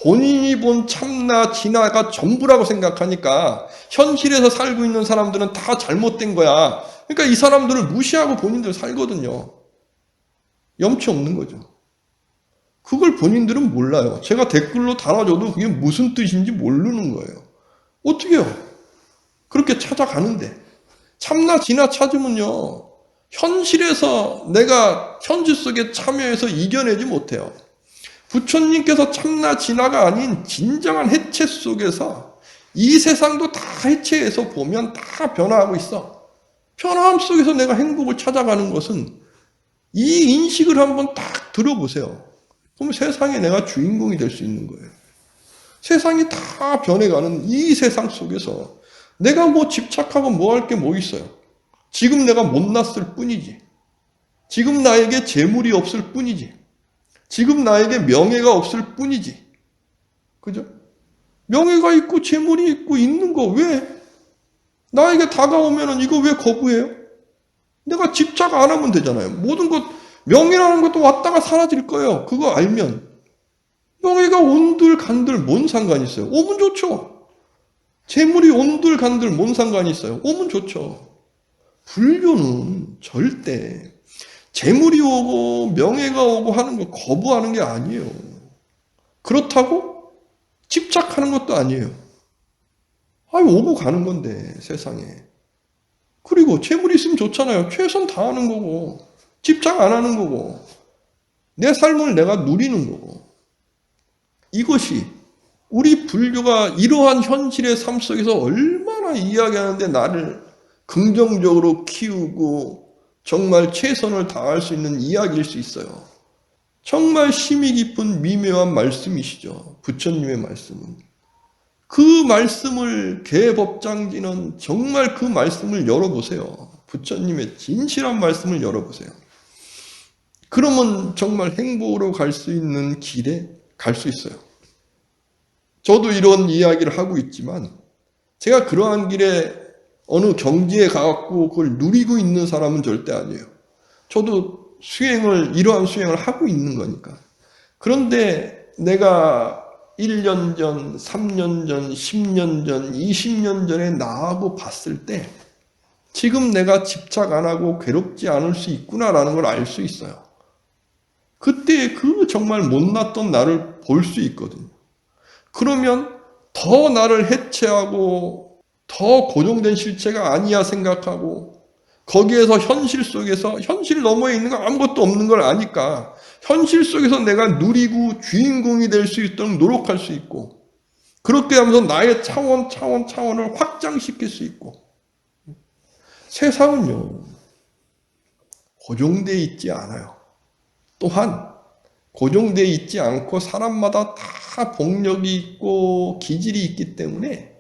S1: 본인이 본 참나 진화가 전부라고 생각하니까 현실에서 살고 있는 사람들은 다 잘못된 거야. 그러니까 이 사람들을 무시하고 본인들 살거든요. 염치 없는 거죠. 그걸 본인들은 몰라요. 제가 댓글로 달아줘도 그게 무슨 뜻인지 모르는 거예요. 어떻게 해요? 그렇게 찾아가는데. 참나 진화 찾으면요. 현실에서 내가 현실 속에 참여해서 이겨내지 못해요. 부처님께서 참나 진화가 아닌 진정한 해체 속에서 이 세상도 다 해체해서 보면 다 변화하고 있어. 변화함 속에서 내가 행복을 찾아가는 것은 이 인식을 한번 딱 들어보세요. 그럼 세상에 내가 주인공이 될 수 있는 거예요. 세상이 다 변해가는 이 세상 속에서 내가 뭐 집착하고 뭐 할 게 뭐 있어요? 지금 내가 못났을 뿐이지. 지금 나에게 재물이 없을 뿐이지. 지금 나에게 명예가 없을 뿐이지. 그죠? 명예가 있고 재물이 있고 있는 거 왜? 나에게 다가오면은 이거 왜 거부해요? 내가 집착 안 하면 되잖아요. 모든 것, 명예라는 것도 왔다가 사라질 거예요. 그거 알면. 명예가 온들 간들 뭔 상관이 있어요? 오면 좋죠. 재물이 온들 간들 뭔 상관이 있어요? 오면 좋죠. 불교는 절대 재물이 오고 명예가 오고 하는 거 거부하는 게 아니에요. 그렇다고 집착하는 것도 아니에요. 오고 가는 건데 세상에. 그리고 재물이 있으면 좋잖아요. 최선 다하는 거고 집착 안 하는 거고 내 삶을 내가 누리는 거고. 이것이 우리 불교가 이러한 현실의 삶 속에서 얼마나 이야기하는데 나를 긍정적으로 키우고 정말 최선을 다할 수 있는 이야기일 수 있어요. 정말 심이 깊은 미묘한 말씀이시죠. 부처님의 말씀은. 그 말씀을 개법장지는 정말 그 말씀을 열어보세요. 부처님의 진실한 말씀을 열어보세요. 그러면 정말 행복으로 갈 수 있는 길에 갈 수 있어요. 저도 이런 이야기를 하고 있지만 제가 그러한 길에 어느 경지에 가갖고 그걸 누리고 있는 사람은 절대 아니에요. 저도 이러한 수행을 하고 있는 거니까. 그런데 내가 1년 전, 3년 전, 10년 전, 20년 전에 나하고 봤을 때 지금 내가 집착 안 하고 괴롭지 않을 수 있구나라는 걸 알 수 있어요. 그때 그 정말 못났던 나를 볼 수 있거든요. 그러면 더 나를 해체하고 더 고정된 실체가 아니야 생각하고 거기에서 현실 속에서 현실 너머에 있는 거 아무것도 없는 걸 아니까 현실 속에서 내가 누리고 주인공이 될 수 있도록 노력할 수 있고 그렇게 하면서 나의 차원을 확장시킬 수 있고 세상은요 고정되어 있지 않아요. 또한 고정되어 있지 않고 사람마다 다 복력이 있고 기질이 있기 때문에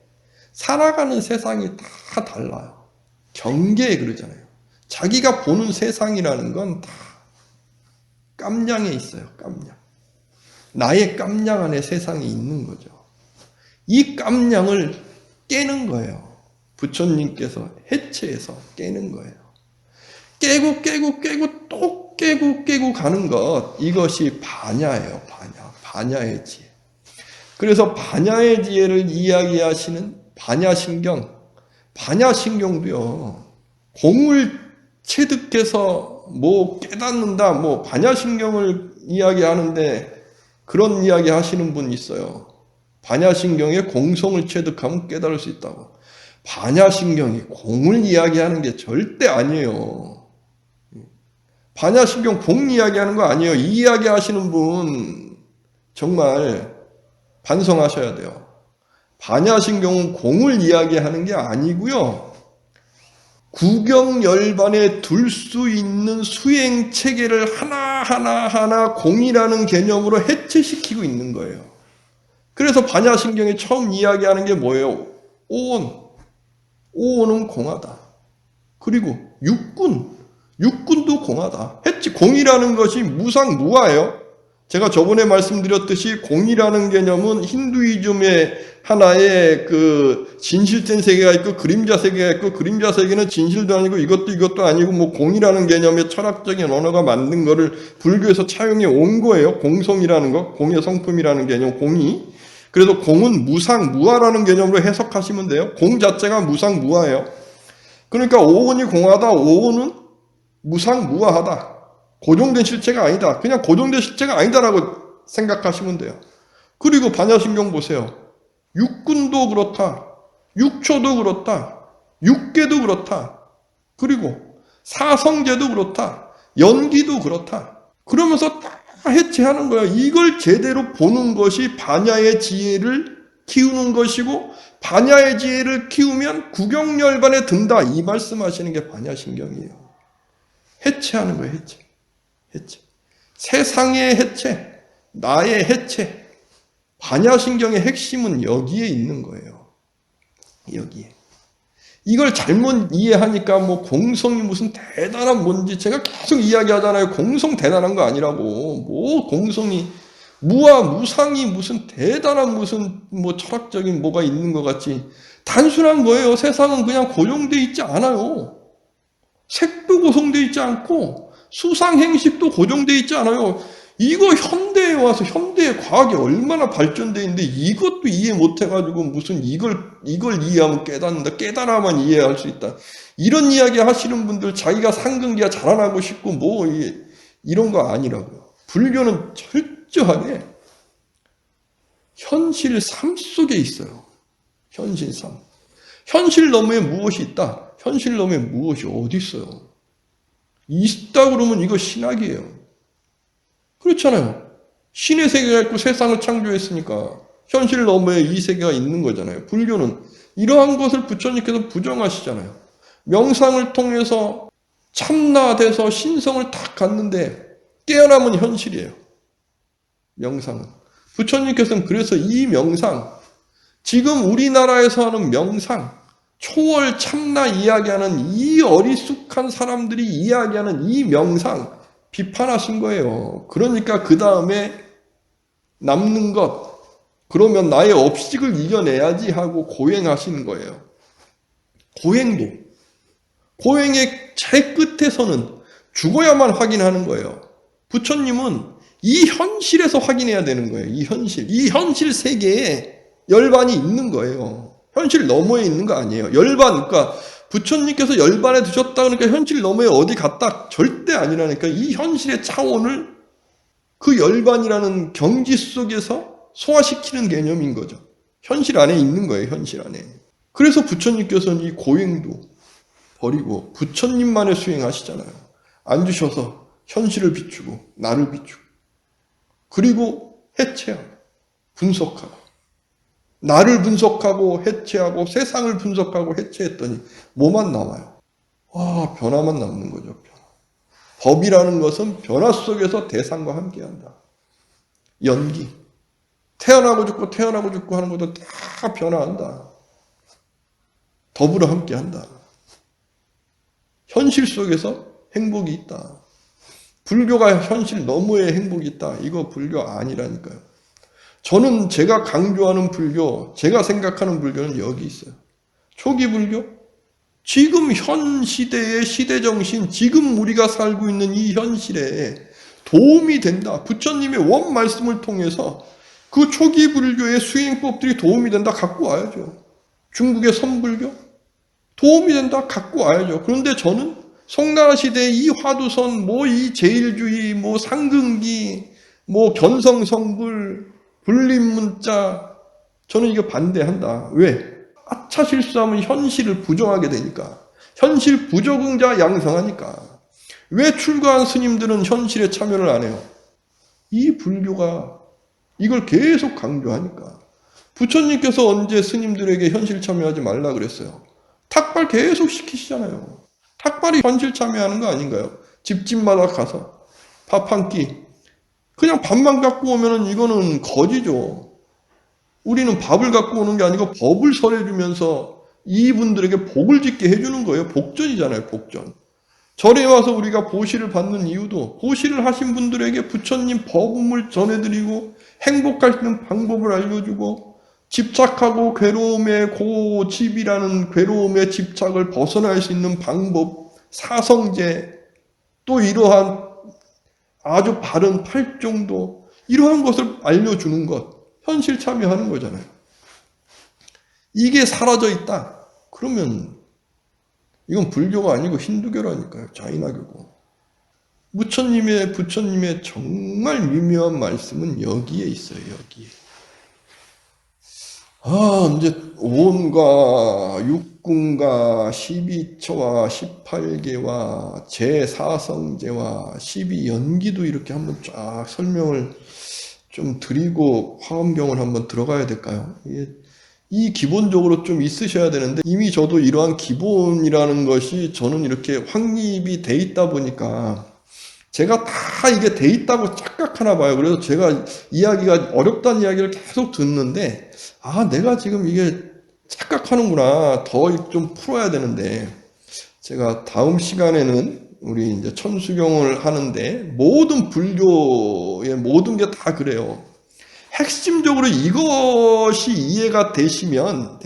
S1: 살아가는 세상이 다 달라요. 경계에 그러잖아요. 자기가 보는 세상이라는 건 다 깜냥에 있어요. 깜냥. 나의 깜냥 안에 세상이 있는 거죠. 이 깜냥을 깨는 거예요. 부처님께서 해체해서 깨는 거예요. 깨고 또 깨고 가는 것, 이것이 반야예요. 반야의 지혜. 그래서 반야의 지혜를 이야기하시는 반야신경도요. 공을 체득해서 뭐 깨닫는다, 뭐 반야신경을 이야기하는데 그런 이야기 하시는 분 있어요. 반야신경에 공성을 체득하면 깨달을 수 있다고. 반야신경이 공을 이야기하는 게 절대 아니에요. 반야신경 공 이야기하는 거 아니에요. 이 이야기 하시는 분 정말 반성하셔야 돼요. 반야신경은 공을 이야기하는 게 아니고요. 구경열반에 둘 수 있는 수행 체계를 하나 공이라는 개념으로 해체시키고 있는 거예요. 그래서 반야신경이 처음 이야기하는 게 뭐예요? 오온은 공하다. 그리고 육군도 공하다. 공이라는 것이 무상무아예요. 제가 저번에 말씀드렸듯이 공이라는 개념은 힌두이즘의 하나의 그 진실된 세계가 있고 그림자 세계가 있고 그림자 세계는 진실도 아니고 이것도 아니고 뭐 공이라는 개념의 철학적인 언어가 만든 거를 불교에서 차용해 온 거예요. 공성이라는 거, 공의 성품이라는 개념, 공이. 그래서 공은 무상무아라는 개념으로 해석하시면 돼요. 공 자체가 무상무아예요. 그러니까 오온이 공하다, 오온은 무상무아하다. 고정된 실체가 아니다. 그냥 고정된 실체가 아니다라고 생각하시면 돼요. 그리고 반야신경 보세요. 육군도 그렇다. 육초도 그렇다. 육계도 그렇다. 그리고 사성제도 그렇다. 연기도 그렇다. 그러면서 다 해체하는 거예요. 이걸 제대로 보는 것이 반야의 지혜를 키우는 것이고 반야의 지혜를 키우면 구경열반에 든다. 이 말씀하시는 게 반야신경이에요. 해체하는 거예요. 해체. 세상의 해체, 나의 해체. 반야신경의 핵심은 여기에 있는 거예요. 여기에. 이걸 잘못 이해하니까 뭐 공성이 무슨 대단한 뭔지 제가 계속 이야기하잖아요. 공성 대단한 거 아니라고. 뭐 공성이 무상이 무슨 대단한 무슨 뭐 철학적인 뭐가 있는 것 같지. 단순한 거예요. 세상은 그냥 고정돼 있지 않아요. 색도 고정돼 있지 않고 수상행식도 고정돼 있지 않아요. 이거 현대에 와서 현대의 과학이 얼마나 발전돼 있는데 이것도 이해 못해가지고 무슨 이걸 이해하면 깨닫는다. 깨달아만 이해할 수 있다. 이런 이야기 하시는 분들 자기가 상근기가 자라나고 싶고 뭐 이런 거 아니라고요. 불교는 철저하게 현실 삶 속에 있어요. 현실 삶. 현실 너머에 무엇이 있다. 현실 너머에 무엇이 어디 있어요. 있다 그러면 이거 신학이에요. 그렇잖아요. 신의 세계가 있고 세상을 창조했으니까 현실 너머에 이 세계가 있는 거잖아요. 불교는 이러한 것을 부처님께서 부정하시잖아요. 명상을 통해서 참나돼서 신성을 딱 갖는데 깨어나면 현실이에요. 명상은. 부처님께서는 그래서 이 명상, 지금 우리나라에서 하는 명상, 초월 참나 이야기하는 이 어리숙한 사람들이 이야기하는 이 명상 비판하신 거예요. 그러니까 그 다음에 남는 것, 그러면 나의 업식을 이겨내야지 하고 고행하시는 거예요. 고행의 제 끝에서는 죽어야만 확인하는 거예요. 부처님은 이 현실에서 확인해야 되는 거예요. 이 현실 세계에 열반이 있는 거예요. 현실 너머에 있는 거 아니에요. 열반, 그러니까 부처님께서 열반에 드셨다 그러니까 현실 너머에 어디 갔다 절대 아니라니까. 이 현실의 차원을 그 열반이라는 경지 속에서 소화시키는 개념인 거죠. 현실 안에 있는 거예요, 현실 안에. 그래서 부처님께서는 이 고행도 버리고 부처님만의 수행하시잖아요. 앉으셔서 현실을 비추고 나를 비추고 그리고 해체하고 분석하고 나를 분석하고 해체하고 세상을 분석하고 해체했더니 뭐만 남아요? 와, 변화만 남는 거죠. 변화. 법이라는 것은 변화 속에서 대상과 함께한다. 연기. 태어나고 죽고 태어나고 죽고 하는 것도 다 변화한다. 더불어 함께한다. 현실 속에서 행복이 있다. 불교가 현실 너머에 행복이 있다. 이거 불교 아니라니까요. 저는 제가 강조하는 불교, 제가 생각하는 불교는 여기 있어요. 초기 불교? 지금 현 시대의 시대정신, 지금 우리가 살고 있는 이 현실에 도움이 된다. 부처님의 원 말씀을 통해서 그 초기 불교의 수행법들이 도움이 된다. 갖고 와야죠. 중국의 선불교? 도움이 된다. 갖고 와야죠. 그런데 저는 송나라 시대의 이 화두선, 이 제일주의, 상근기, 견성성불, 불림문자, 저는 이거 반대한다. 왜? 아차 실수하면 현실을 부정하게 되니까. 현실 부적응자 양성하니까. 왜 출가한 스님들은 현실에 참여를 안 해요? 이 불교가 이걸 계속 강조하니까. 부처님께서 언제 스님들에게 현실 참여하지 말라 그랬어요? 탁발 계속 시키시잖아요. 탁발이 현실 참여하는 거 아닌가요? 집집마다 가서 밥 한 끼. 그냥 밥만 갖고 오면은 이거는 거지죠. 우리는 밥을 갖고 오는 게 아니고 법을 설해주면서 이분들에게 복을 짓게 해주는 거예요. 복전이잖아요, 복전. 절에 와서 우리가 보시를 받는 이유도 보시를 하신 분들에게 부처님 법음을 전해드리고 행복할 수 있는 방법을 알려주고 집착하고 괴로움의 고집이라는 괴로움의 집착을 벗어날 수 있는 방법, 사성제, 또 이러한 아주 바른 팔종도 이러한 것을 알려주는 것, 현실 참여하는 거잖아요. 이게 사라져 있다. 그러면 이건 불교가 아니고 힌두교라니까요. 자이나교고. 부처님의 정말 미묘한 말씀은 여기에 있어요. 여기에. 이제 오온과 육군과 12처와 18개와 제4성제와 12연기도 이렇게 한번 쫙 설명을 좀 드리고 화엄경을 한번 들어가야 될까요? 이 기본적으로 좀 있으셔야 되는데 이미 저도 이러한 기본이라는 것이 저는 이렇게 확립이 돼 있다 보니까 제가 다 이게 돼 있다고 착각하나 봐요. 그래서 제가 이야기가 어렵다는 이야기를 계속 듣는데 내가 지금 이게 착각하는구나. 더 좀 풀어야 되는데 제가 다음 시간에는 우리 이제 천수경을 하는데 모든 불교의 모든 게 다 그래요. 핵심적으로 이것이 이해가 되시면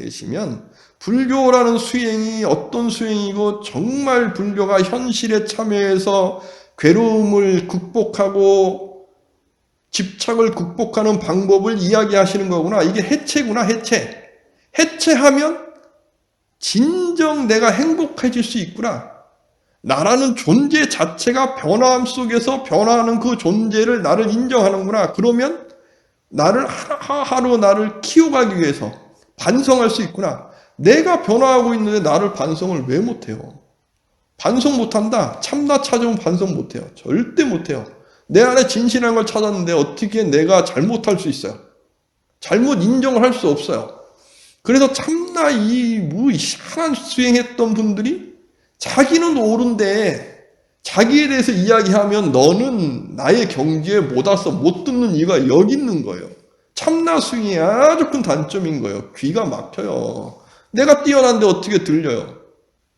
S1: 불교라는 수행이 어떤 수행이고 정말 불교가 현실에 참여해서 괴로움을 극복하고 집착을 극복하는 방법을 이야기하시는 거구나. 이게 해체구나, 해체. 해체하면 진정 내가 행복해질 수 있구나. 나라는 존재 자체가 변화함 속에서 변화하는 그 존재를 나를 인정하는구나. 그러면 나를 하루 나를 키워가기 위해서 반성할 수 있구나. 내가 변화하고 있는데 나를 반성을 왜 못해요? 반성 못한다. 참나 찾으면 반성 못해요. 절대 못해요. 내 안에 진실한 걸 찾았는데 어떻게 내가 잘못할 수 있어요? 잘못 인정을 할 수 없어요. 그래서 참나 희한한 수행했던 분들이 자기는 옳은데 자기에 대해서 이야기하면 너는 나의 경지에 못 와서 못 듣는 이유가 여기 있는 거예요. 참나 수행이 아주 큰 단점인 거예요. 귀가 막혀요. 내가 뛰어난데 어떻게 들려요?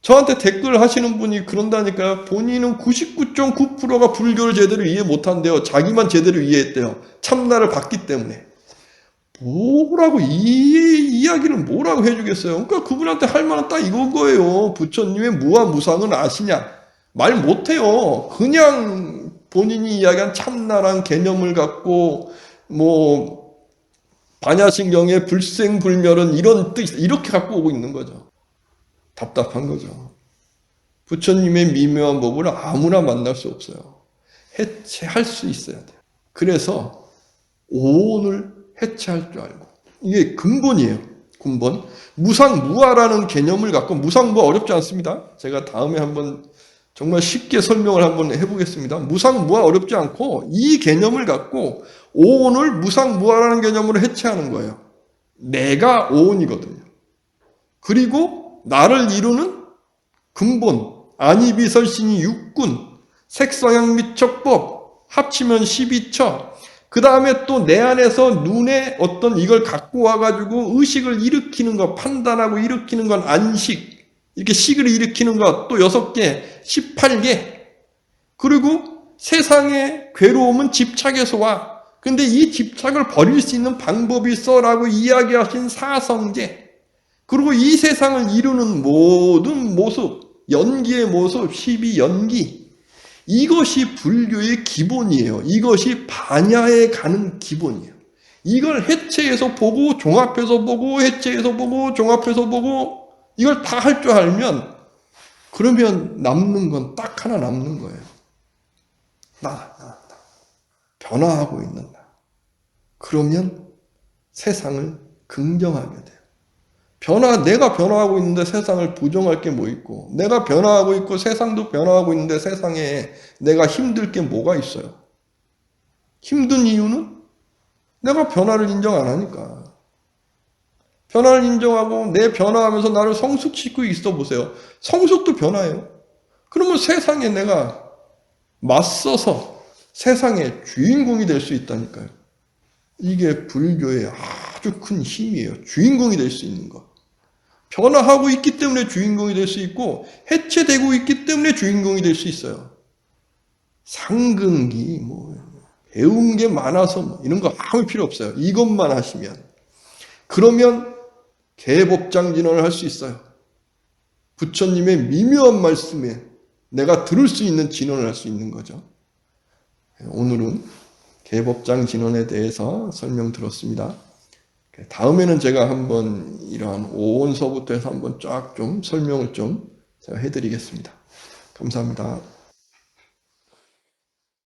S1: 저한테 댓글 하시는 분이 그런다니까요. 본인은 99.9%가 불교를 제대로 이해 못한대요. 자기만 제대로 이해했대요. 참나를 봤기 때문에. 뭐라고 이야기를 뭐라고 해주겠어요. 그러니까 그분한테 할 말은 딱 이건 거예요. 부처님의 무아무상은 아시냐? 말 못해요. 그냥 본인이 이야기한 참나란 개념을 갖고 반야신경의 불생불멸은 이런 뜻 이렇게 갖고 오고 있는 거죠. 답답한 거죠. 부처님의 미묘한 법을 아무나 만날 수 없어요. 해체할 수 있어야 돼요. 그래서 오온을 해체할 줄 알고 이게 근본이에요. 근본. 무상무아라는 개념을 갖고, 무상무아 어렵지 않습니다. 제가 다음에 한번 정말 쉽게 설명을 한번 해보겠습니다. 무상무아 어렵지 않고 이 개념을 갖고 오온을 무상무아라는 개념으로 해체하는 거예요. 내가 오온이거든요. 그리고 나를 이루는 근본, 안이비설신이 육군, 색성향 미척법, 합치면 12처, 그 다음에 또 내 안에서 눈에 어떤 이걸 갖고 와가지고 의식을 일으키는 것, 판단하고 일으키는 건 안식, 이렇게 식을 일으키는 것 또 6개, 18개. 그리고 세상의 괴로움은 집착에서 와. 근데 이 집착을 버릴 수 있는 방법이 있어라고 이야기하신 사성제. 그리고 이 세상을 이루는 모든 모습, 연기의 모습, 12연기. 이것이 불교의 기본이에요. 이것이 반야에 가는 기본이에요. 이걸 해체해서 보고, 종합해서 보고, 해체해서 보고, 종합해서 보고, 이걸 다 할 줄 알면, 그러면 남는 건 딱 하나 남는 거예요. 나. 변화하고 있는 나. 그러면 세상을 긍정하게 돼요. 내가 변화하고 있는데 세상을 부정할 게 뭐 있고, 내가 변화하고 있고 세상도 변화하고 있는데 세상에 내가 힘들 게 뭐가 있어요? 힘든 이유는 내가 변화를 인정 안 하니까. 변화를 인정하고 내 변화하면서 나를 성숙시키고 있어 보세요. 성숙도 변화예요. 그러면 세상에 내가 맞서서 세상의 주인공이 될 수 있다니까요. 이게 불교의 아주 큰 힘이에요. 주인공이 될 수 있는 것. 변화하고 있기 때문에 주인공이 될 수 있고 해체되고 있기 때문에 주인공이 될 수 있어요. 상근기 배운 게 많아서 이런 거 아무 필요 없어요. 이것만 하시면. 그러면 개법장진언을 할 수 있어요. 부처님의 미묘한 말씀에 내가 들을 수 있는 진언을 할 수 있는 거죠. 오늘은 개법장진언에 대해서 설명 들었습니다. 다음에는 제가 한번 이러한 오온서부터 해서 한번 쫙 좀 설명을 좀 제가 해드리겠습니다. 감사합니다.